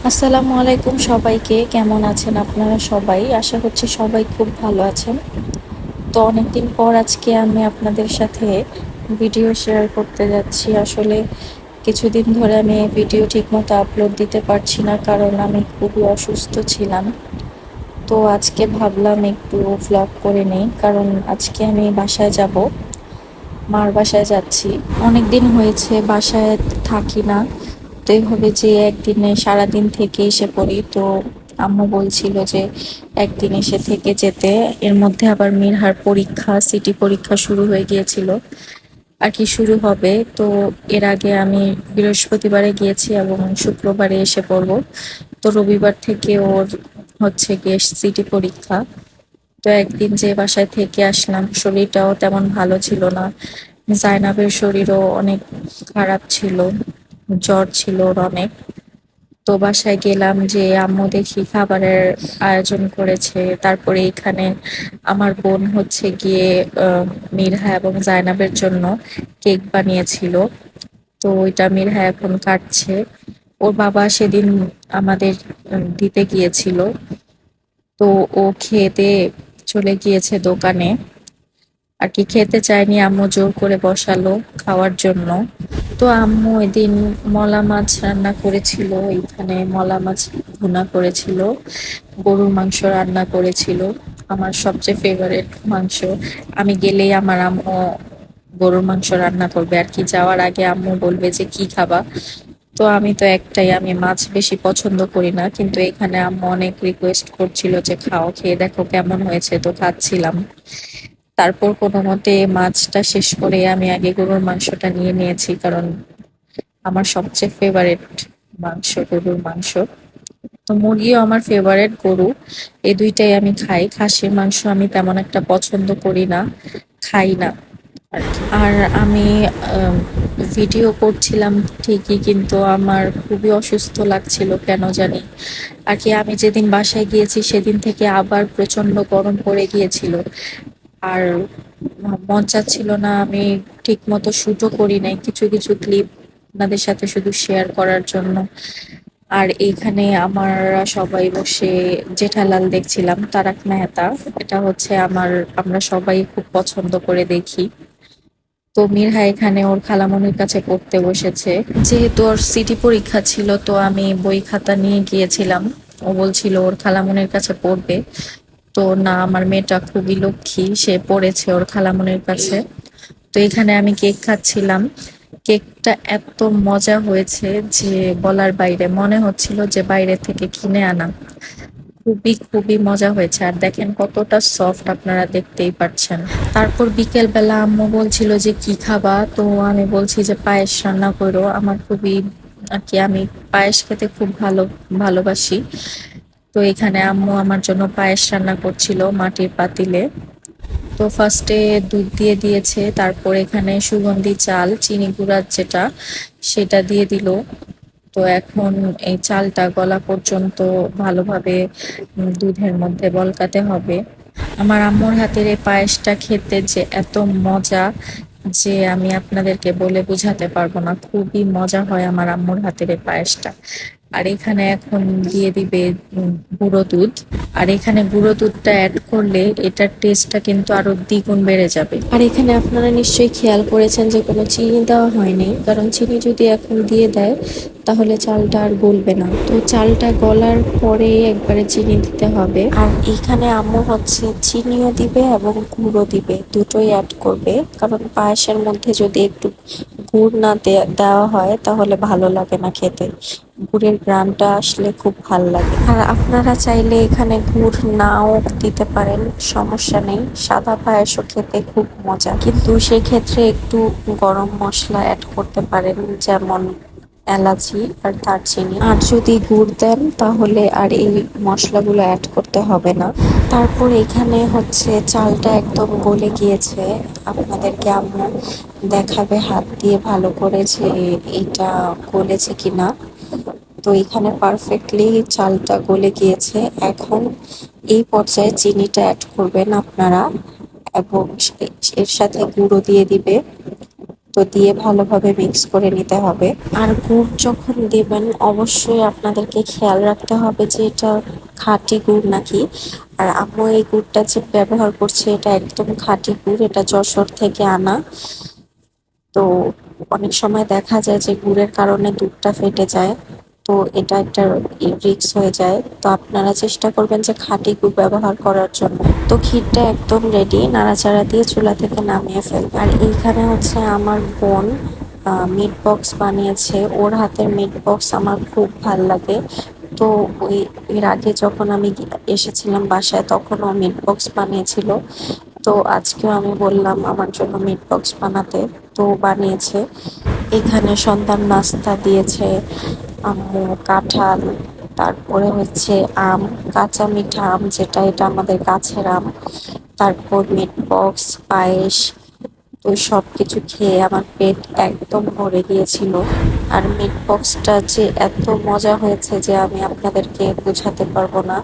আসসালামু আলাইকুম সবাইকে। কেমন আছেন আপনারা সবাই? আশা করছি সবাই খুব ভালো আছেন। তো অনেকদিন পর আজকে আমি আপনাদের সাথে ভিডিও শেয়ার করতে যাচ্ছি। আসলে কিছুদিন ধরে আমি ভিডিও ঠিকমতো আপলোড দিতে পারছি না, কারণ আমি খুবই অসুস্থ ছিলাম। তো আজকে ভাবলাম একটু ভ্লগ করে নেই, কারণ আজকে আমি বাসায় যাব, মার বাসায় যাচ্ছি। অনেক দিন হয়েছে বাসায় থাকি না, তো এইভাবে যে একদিনে সারাদিন থেকে এসে পড়ি। তো আম্মু বলছিল যে একদিন এসে থেকে যেতে। এর মধ্যে আবার মিরহার পরীক্ষা, সিটি পরীক্ষা শুরু হয়ে গিয়েছিল আর কি শুরু হবে। তো এর আগে আমি বৃহস্পতিবারে গিয়েছি এবং শুক্রবারে এসে পড়বো। তো রবিবার থেকে ওর হচ্ছে গিয়ে সিটি পরীক্ষা। তো একদিন যে বাসায় থেকে আসলাম, শরীরটাও তেমন ভালো ছিল না। জাইনাবের শরীরও অনেক খারাপ ছিল, জ্বর ছিল ওর অনেক। তো বাসায় গেলাম, যে আম্মু দেখি খাবারের আয়োজন করেছে। তারপরে এখানে আমার বোন হচ্ছে গিয়ে মিরহা এবং জাইনাবের জন্য কেক বানিয়েছিল। তো ওইটা মিরহা এখন কাটছে। ওর বাবা সেদিন আমাদের দিতে গিয়েছিল। তো ও খেতে চলে গিয়েছে দোকানে আর কি, খেতে চায়নি, আম্মু জোর করে বসালো খাওয়ার জন্য। তো আম্মু এদিন মলা মাছ রান্না করেছিল, এখানে মলা মাছ ভুনা করেছিল, গরুর মাংস রান্না করেছিল, আমার সবচেয়ে ফেভারিট মাংস। আমি গেলেই আমার আম্মু গরুর মাংস রান্না করবে আর কি। যাওয়ার আগে আম্মু বলবে যে কি খাবা। তো আমি তো একটাই, আমি মাছ বেশি পছন্দ করি না, কিন্তু এখানে আম্মু অনেক রিকোয়েস্ট করছিল যে খাও, খেয়ে দেখো কেমন হয়েছে। তো খাচ্ছিলাম। তারপর কোনো মতে মাছটা শেষ করে আমি আগে গরুর মাংসটা নিয়ে নিয়েছি, কারণ আমার সবচেয়ে ফেভারিট মাংস গরুর মাংস। তো মুরগিও আমার ফেভারিট, গরু এই দুইটাই আমি খাই। খাসির মাংস আমি তেমন একটা পছন্দ করি না, খাই না আর কি। আর আমি আম, ভিডিও করছিলাম ঠিকই, কিন্তু আমার খুবই অসুস্থ লাগছিল কেন জানি আর কি। আমি যেদিন বাসায় গিয়েছি সেদিন থেকে আবার প্রচন্ড গরম পড়ে গিয়েছিল। আর মন চাচ্ছিল না, আমি ঠিক মতো শুটও করি নাই, কিছু কিছু ক্লিপ আপনাদের সাথে শুধু শেয়ার করার জন্য। আর এইখানে আমরা সবাই বসে জেঠালাল দেখছিলাম, তারক মেহতা। এটা হচ্ছে আমরা সবাই খুব পছন্দ করে দেখি। তো মিরহা এখানে ওর খালামণির কাছে পড়তে বসেছে। যেহেতু ওর সিটি পরীক্ষা ছিল, তো আমি বই খাতা নিয়ে গিয়েছিলাম। ও বলছিল ওর খালামণির কাছে পড়বে। তো না, আমার মেয়েটা খুবই লক্ষ্মী, সে পড়েছে ওর খালামণির কাছে। তো এখানে আমি কেক খাচ্ছিলাম। কেকটা এত মজা হয়েছে যে বলার বাইরে, মনে হচ্ছিল যে বাইরে থেকে কিনে আনা। খুবই খুবই মজা হয়েছে, আর দেখেন কতটা সফট, আপনারা দেখতেই পাচ্ছেন। তারপর বিকেল বেলা আম্মু বলছিল যে কি খাবা, তো আমি বলছি যে পায়েস রান্না করো। আমার খুবই আর কি, আমি পায়েস খেতে খুব ভালোবাসি। তো এখানে আম্মু আমার জন্য পায়েস রান্না করছিল মাটির পাতিলে। তো ফার্স্টে দুধ দিয়ে দিয়েছে, তারপর এখানে সুগন্ধি চাল, চিনি গুঁড়া যেটা, সেটা দিয়ে দিল। তো এখন এই চালটা গলা পর্যন্ত ভালোভাবে দুধের মধ্যে বলকাতে হবে। আমার আম্মুর হাতের এই পায়েসটা খেতে যে এত মজা, যে আমি আপনাদেরকে বলে বোঝাতে পারবো না। খুবই মজা হয় আমার আম্মুর হাতের এই পায়েসটা। আর এখানে এখন দিয়ে দিবে গুঁড়ো দুধ। আর এখানে গুঁড়ো দুধটা অ্যাড করলে এটার টেস্টটা কিন্তু আরো দ্বিগুণ বেড়ে যাবে। আর এখানে আপনারা নিশ্চয়ই খেয়াল করেছেন যে কোনো চিনি দেওয়া হয়নি, কারণ চিনি যদি এখন দিয়ে দেয় তাহলে চালটা আর গলবে না। তো চালটা গলার পরে একবারে চিনি দিতে হবে। আর এখানে আম্মু হচ্ছে চিনিও দিবে এবং গুড়ও দিবে, দুটোই অ্যাড করবে, কারণ পায়েসের মধ্যে যদি একটু গুড় না দেওয়া হয় তাহলে ভালো লাগে না খেতে। গুড়ের ঘ্রাণটা আসলে খুব ভাল লাগে। আর আপনারা চাইলে এখানে গুড় নাও দিতে পারেন, সমস্যা নেই। সাদা পায়েসও খেতে খুব মজা, কিন্তু সেক্ষেত্রে একটু গরম মশলা অ্যাড করতে পারেন, যেমন এলাচি আর দারচিনি। আর যদি গুড় দেন তাহলে আর এই মশলাগুলো অ্যাড করতে হবে না। তারপর এখানে হচ্ছে চালটা একদম গলে গিয়েছে, আপনাদেরকে আম্মু দেখাবে হাত দিয়ে ভালো করে যে এটা গলেছে কিনা। তো এখানে পারফেক্টলি চালটা গলে গিয়েছে। এখন এই পর্যায়ে চিনিটা অ্যাড করবেন আপনারা, এবং এর সাথে গুঁড়ো দিয়ে দিবে। তো দিয়ে ভালোভাবে মিক্স করে নিতে হবে। আর গুড় যখন দেবেন অবশ্যই আপনাদেরকে খেয়াল রাখতে হবে যে এটা খাঁটি গুড় নাকি। আর আম্মু এই গুড়টা যে ব্যবহার করছে এটা একদম খাঁটি গুড়, এটা যশোর থেকে আনা। তো অনেক সময় দেখা যায় যে গুড়ের কারণে দুধটা ফেটে যায়, তো এটা একটা রিস্ক হয়ে যায়। তো আপনারা চেষ্টা করবেন যে খাঁটি গুড় ব্যবহার করার জন্য। তো ক্ষীরটা একদম রেডি, নাড়াচাড়া দিয়ে চুলা থেকে নামিয়ে ফেলবে। আর এইখানে হচ্ছে আমার বোন মিট বক্স বানিয়েছে, ওর হাতের মিট বক্স আমার খুব ভাল লাগে। তো ওই এর আগে যখন আমি এসেছিলাম বাসায় তখন ও মিট বক্স বানিয়েছিল। তো আজকেও আমি বললাম আমার জন্য মিট বক্স বানাতে, তো বানিয়েছে। এখানে সন্তান নাস্তা দিয়েছে আম্মু, কাঁঠাল, তারপরে হচ্ছে আম, কাঁচা মিঠা আম যেটা, এটা আমাদের গাছের আম, তারপর মিট বক্স, পায়েস। তো সব কিছু খেয়ে আমার পেট একদম ভরে গিয়েছিল। আর মিট বক্সটা যে এত মজা হয়েছে যে আমি আপনাদেরকে বোঝাতে পারবো না।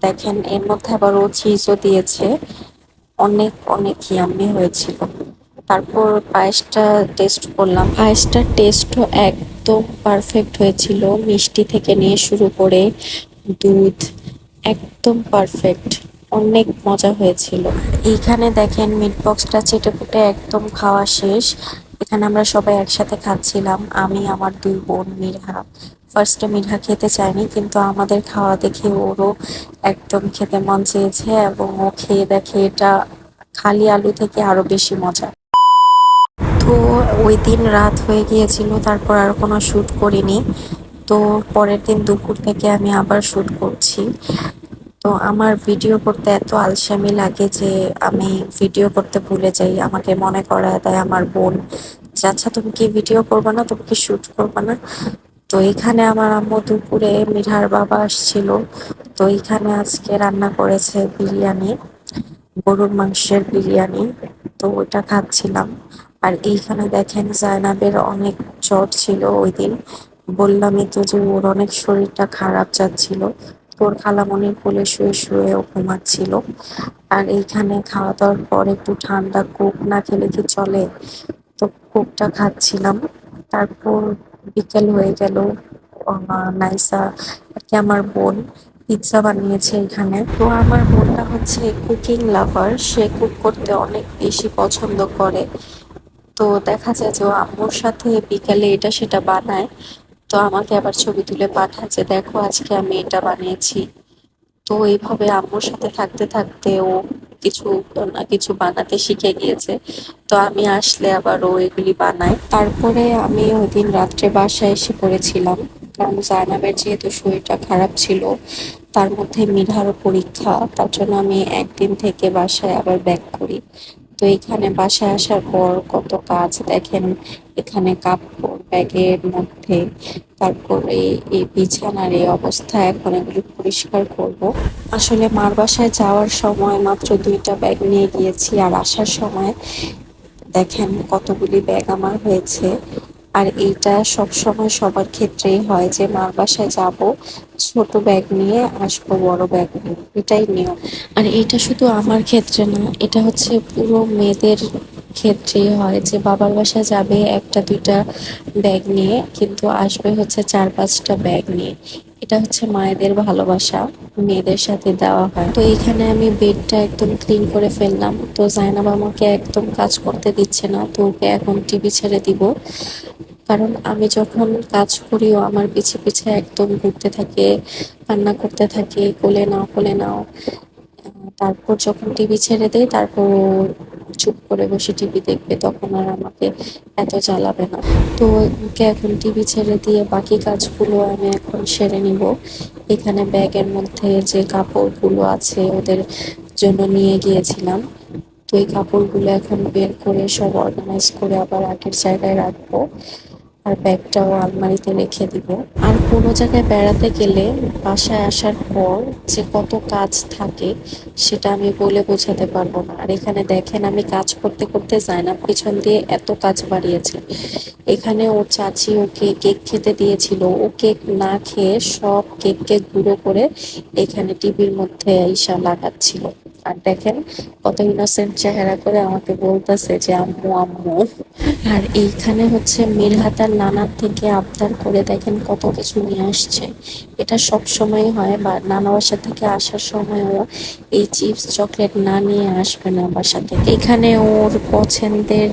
দেখেন এর মধ্যে আবার ও চিজও দিয়েছে, অনেক অনেক ইয়াম্মি হয়েছিল। তারপর পায়েসটা টেস্ট করলাম, পায়েসটার টেস্টও একদম পারফেক্ট হয়েছিল, মিষ্টি থেকে নিয়ে শুরু করে দুধ একদম পারফেক্ট, অনেক মজা হয়েছিল। এইখানে দেখেন মিট বক্সটা চেটেপুটে একদম খাওয়া শেষ। এখানে আমরা সবাই একসাথে খাচ্ছিলাম, আমি, আমার দুই বোন, মিরহা। ফার্স্টে মিরহা খেতে চায়নি, কিন্তু আমাদের খাওয়া দেখে ওরও একদম খেতে মন চেয়েছে এবং ও খেয়ে দেখে এটা খালি আলু থেকে আরো বেশি মজা। তো ওই দিন রাত হয়ে গিয়েছিল, তারপর আর কোনো শ্যুট করিনি। তো পরের দিন দুপুর থেকে আমি আবার শ্যুট করছি। তো আমার ভিডিও করতে এত আলসেমি লাগে যে আমি ভিডিও করতে ভুলে যাই, আমাকে মনে করায় দেয় আমার বোন যে আচ্ছা তুমি কি ভিডিও করবে না, তুমি কি শ্যুট করবে না। তো এখানে আমার আম্মু দুপুরে মিঠার বাবা আসছিল, তো এখানে আজকে রান্না করেছে বিরিয়ানি, গরুর মাংসের বিরিয়ানি। তো ওটা খাচ্ছিলাম। আর এইখানে দেখেন জায়নাবের অনেক জ্বর ছিল ওই দিন, বললামই তো যে ওর অনেক শরীরটা খারাপ যাচ্ছিল। তোর খালামণির কোলে শুয়ে শুয়ে ও ঘুমাচ্ছিল। আর এইখানে খাওয়া দাওয়ার পর একটু ঠান্ডা কোক না খেলে কি চলে, তো কোকটা খাচ্ছিলাম। তারপর বিকেল হয়ে গেল। নাইসা আর কি আমার বোন পিৎজা বানিয়েছে এখানে। তো আমার বোনটা হচ্ছে কুকিং লাভার, সে কুক করতে অনেক বেশি পছন্দ করে। তো দেখা যায় যে ও আম্মুর সাথে বিকালে এটা সেটা বানায়, তো আমাকে আবার ছবি তুলে পাঠায় যে দেখো আজকে আমি এটা বানিয়েছি। তো এইভাবে আম্মুর সাথে থাকতে থাকতে ও কিছু না কিছু বানাতে শিখে গিয়েছে। তো আমি আসলে আবার ও এগুলি বানায়। তারপরে আমি ওই দিন রাত্রে বাসায় এসে পড়েছিলাম, কারণ জায়নাবের যেহেতু শরীরটা খারাপ ছিল, তার মধ্যে মিঠারও পরীক্ষা, তার জন্য আমি একদিন থেকে বাসায় আবার ব্যাক করি। তো এখানে বাসায় আসার পর কত কাজ দেখেন, এখানে কাপড় ব্যাগের মধ্যে, তারপরে এই বিছানার এই অবস্থা, এখন এগুলো পরিষ্কার করব। আসলে মার বাসায় যাওয়ার সময় মাত্র 2টা ব্যাগ নিয়ে গিয়েছি, আর আসার সময় দেখেন কতগুলি ব্যাগ আমার হয়েছে। আর এইটা সব সময় সবার ক্ষেত্রেই হয় যে মার বাসায় যাব, ছোট ব্যাগ নিয়ে আসবো বড় ব্যাগ নিয়ে, এটাই নিয়ম। আর এটা শুধু আমার ক্ষেত্রে না, এটা হচ্ছে পুরো মেয়েদের ক্ষেত্রেই হয় যে বাবার বাসায় যাবে 1টা 2টা ব্যাগ নিয়ে, কিন্তু আসবে হচ্ছে 4-5টা ব্যাগ নিয়ে। এটা হচ্ছে মায়েদের ভালোবাসা, মেয়েদের সাথে দেওয়া হয়। তো এখানে আমি বেডটা একদম ক্লিন করে ফেললাম। তো জাইনাব আমাকে একদম কাজ করতে দিচ্ছে না, তো ওকে এখন টিভি ছেড়ে দিব। কারণ আমি যখন কাজ করিও আমার পিছে পিছে একদম ঘুরতে থাকে, কান্না করতে থাকে, কোলে নাও কোলে নাও। তারপর যখন টিভি ছেড়ে দেয় তারপর ও চুপ করে বসে টিভি দেখবে, তখন আর আমাকে এত জ্বালাবে না। তো ওকে এখন টিভি ছেড়ে দিয়ে বাকি কাজগুলো আমি এখন সেরে নিব। এখানে ব্যাগের মধ্যে যে কাপড়গুলো আছে ওদের জন্য নিয়ে গিয়েছিলাম, তো এই কাপড়গুলো এখন বের করে সব অর্গানাইজ করে আবার আগের জায়গায় রাখবো। আর ব্যাগটাও আলমারিতে রেখে দিব। আর কোনো জায়গায় বেড়াতে গেলে বাসায় আসার পর যে কত কাজ থাকে সেটা আমি বলে বোঝাতে পারবো না। আর এখানে দেখেন আমি কাজ করতে করতে জায়নাব পিছন দিয়ে এত কাজ বাড়িয়েছে। এখানে ওর চাচি ওকে কেক খেতে দিয়েছিল, ও কেক না খেয়ে সব কেককে গুঁড়ো করে এখানে টিভির মধ্যে ঈশা লাগাচ্ছিল। আর দেখেন কত ইনোসেন্ট চেহারা করে আমাকে বলতেছে যে আম্মু আম্মু। আর এইখানে হচ্ছে মিরহাতার নানার থেকে আবদার করে দেখেন কত কিছু নিয়ে আসছে। এটা সব সময় হয়, বা নানা বাসা থেকে আসার সময়ও এই চিপস চকলেট না নিয়ে আসবে না বাসা থেকে। এখানে ওর পছন্দের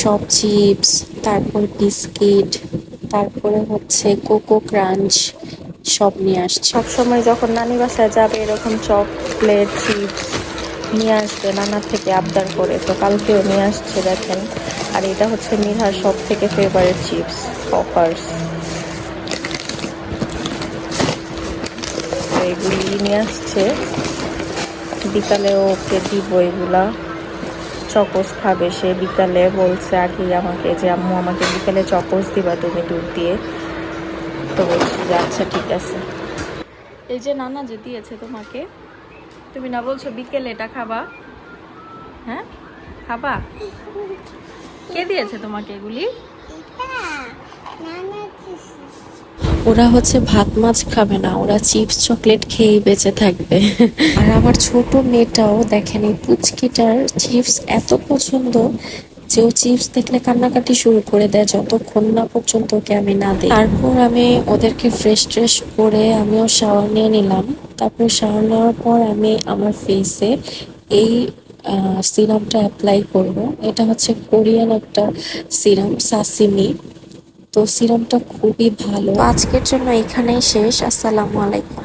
সব চিপস, তারপর বিস্কিট, তারপরে হচ্ছে কোকো ক্রাঞ্চ সব নিয়ে আসছে। সব সময় যখন নানি বাসায় যাবে এরকম চকলেট চিপস নিয়ে আসবে নানার থেকে আবদার করে, তো কালকেও নিয়ে আসছে দেখেন। আর এটা হচ্ছে মিরহার সব থেকে ফেভারিট চিপস, পপার্স। এগুলি নিয়ে আসছে, বিকালে ওকে দিব এগুলা। চকোস খাবে সে, বিকালে বলছে আগেই আমাকে যে আম্মু আমাকে বিকালে চকোস দিবা তুমি দুধ দিয়ে। তো বলছি যে আচ্ছা ঠিক আছে। এই যে নানা যে দিয়েছে তোমাকে, তুমি না বলছো বিকেলে এটা খাবা? হ্যাঁ খাবা? কে দিয়েছে তোমাকে এগুলি? ওরা হচ্ছে ভাত মাছ খাবে না, ওরা চিপস চকলেট খেয়েই বেঁচে থাকবে। আর আমার ছোট মেয়েটাও দেখেন এই পুচকিটার চিপস এত পছন্দ যে ও চিপস দেখলে কান্নাকাটি শুরু করে দেয় যতক্ষণ না পর্যন্ত ওকে আমি না দিই। তারপর আমি ওদেরকে ফ্রেশ ট্রেশ করে আমিও শাওয়ার নিয়ে নিলাম। তারপর শাওয়ার নেওয়ার পর আমি আমার ফেসে এই সিরামটা অ্যাপ্লাই করব। এটা হচ্ছে কোরিয়ান একটা সিরাম, সাসিমি। তো সিরামটা খুবই ভালো। আজকের জন্য এখানেই শেষ। আসসালামু আলাইকুম।